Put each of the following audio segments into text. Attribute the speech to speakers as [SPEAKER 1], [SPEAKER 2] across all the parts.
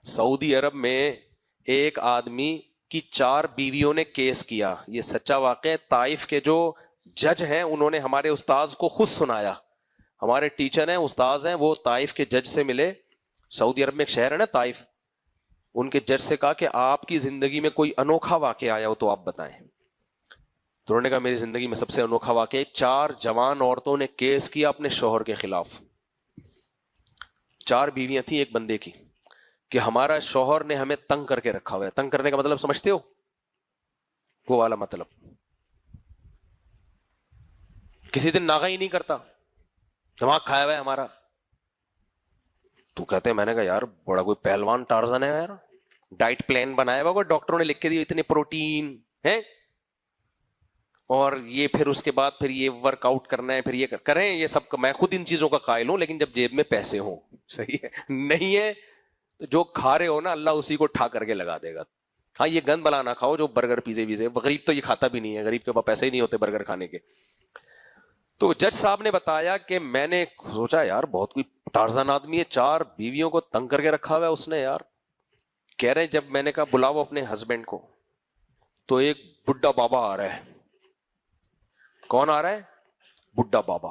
[SPEAKER 1] سعودی عرب میں ایک آدمی کی 4 بیویوں نے کیس کیا. یہ سچا واقعہ ہے. طائف کے جو جج ہیں انہوں نے ہمارے استاذ کو خود سنایا. ہمارے ٹیچر ہیں، استاذ ہیں، وہ طائف کے جج سے ملے. سعودی عرب میں ایک شہر ہے نا طائف. ان کے جج سے کہا کہ آپ کی زندگی میں کوئی انوکھا واقعہ آیا ہو تو آپ بتائیں. تو انہوں نے کہا میری زندگی میں سب سے انوکھا واقعہ 4 جوان عورتوں نے کیس کیا اپنے شوہر کے خلاف. 4 بیویاں تھیں ایک بندے کی، کہ ہمارا شوہر نے ہمیں تنگ کر کے رکھا ہوا ہے. تنگ کرنے کا مطلب سمجھتے ہو؟ وہ والا مطلب. کسی دن ناغا ہی نہیں کرتا، دماغ کھایا ہوا ہے ہمارا. تو کہتے ہیں، میں نے کہا یار بڑا کوئی پہلوان ٹارزن ہے یار، ڈائٹ پلان بنایا ہوا، ڈاکٹروں نے لکھ کے دیا اتنے پروٹین ہیں، اور یہ پھر اس کے بعد پھر یہ ورک آؤٹ کرنا ہے، پھر یہ کریں. یہ سب میں خود ان چیزوں کا قائل ہوں، لیکن جب جیب میں پیسے ہوں. صحیح ہے؟ نہیں ہے تو جو کھا رہے ہو نا اللہ اسی کو ٹھا کر کے لگا دے گا. ہاں یہ گند بلا نہ کھاؤ جو برگر پیزے ویزے. غریب تو یہ کھاتا بھی نہیں ہے، غریب کے پاس پیسے ہی نہیں ہوتے برگر کھانے کے. تو جج صاحب نے بتایا کہ میں نے سوچا یار بہت کوئی ٹارزن آدمی ہے، 4 بیویوں کو تنگ کر کے رکھا ہوا ہے اس نے یار. کہہ رہے جب میں نے کہا بلاؤ اپنے ہسبینڈ کو، تو ایک بڈھا بابا آ رہا ہے. کون آ رہا ہے؟ بڈھا بابا.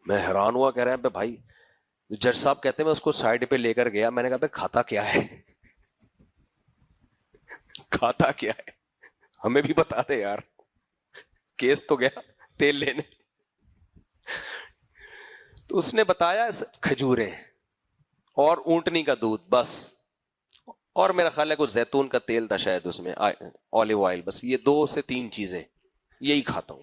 [SPEAKER 1] میں حیران ہوا، کہہ رہے ہیں بھائی. جج صاحب کہتے ہیں میں اس کو سائڈ پہ لے کر گیا، میں نے کہا کھاتا کیا ہے؟ کھاتا کیا ہے ہمیں بھی بتا دے یار، کیس تو گیا تیل لینے. تو اس نے بتایا کھجوریں اور اونٹنی کا دودھ بس، اور میرا خیال ہے کچھ زیتون کا تیل تھا شاید اس میں، اولیو آئل. بس یہ 2 سے 3 چیزیں یہی کھاتا ہوں.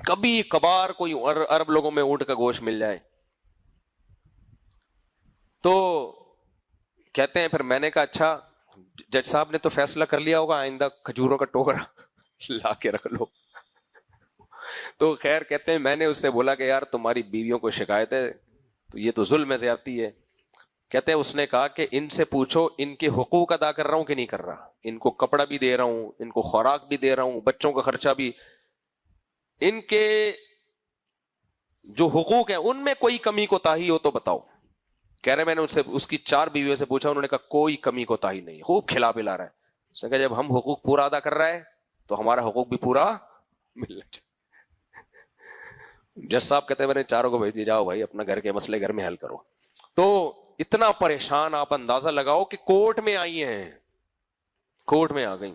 [SPEAKER 1] کبھی کبھار کوئی عرب لوگوں میں اونٹ کا گوشت مل جائے تو کہتے ہیں. پھر میں نے کہا اچھا جج صاحب نے تو فیصلہ کر لیا ہوگا آئندہ کھجوروں کا ٹوکرا لا کے رکھ لو. تو خیر کہتے ہیں میں نے اس سے بولا کہ یار تمہاری بیویوں کو شکایت ہے تو یہ تو ظلم ہے، زیادتی ہے. کہتے ہیں اس نے کہا کہ ان سے پوچھو ان کے حقوق ادا کر رہا ہوں کہ نہیں کر رہا. ان کو کپڑا بھی دے رہا ہوں، ان کو خوراک بھی دے رہا ہوں، بچوں کا خرچہ بھی. ان کے جو حقوق ہیں ان میں کوئی کمی کوتاہی ہو تو بتاؤ. کہہ رہے میں نے ان سے اس کی 4 بیویوں سے پوچھا، انہوں نے کہا کوئی کمی کوتاہی نہیں، خوب کھلا پلا رہا ہے. اس نے کہا جب ہم حقوق پورا ادا کر رہا ہے تو ہمارا حقوق بھی پورا ملنا چاہیے. جج صاحب کہتے ہیں میں نے 4 کو بھیج دیا، جاؤ بھائی اپنا گھر کے مسئلے گھر میں حل کرو. تو اتنا پریشان آپ اندازہ لگاؤ کہ کورٹ میں آئی ہیں، کورٹ میں آ گئی.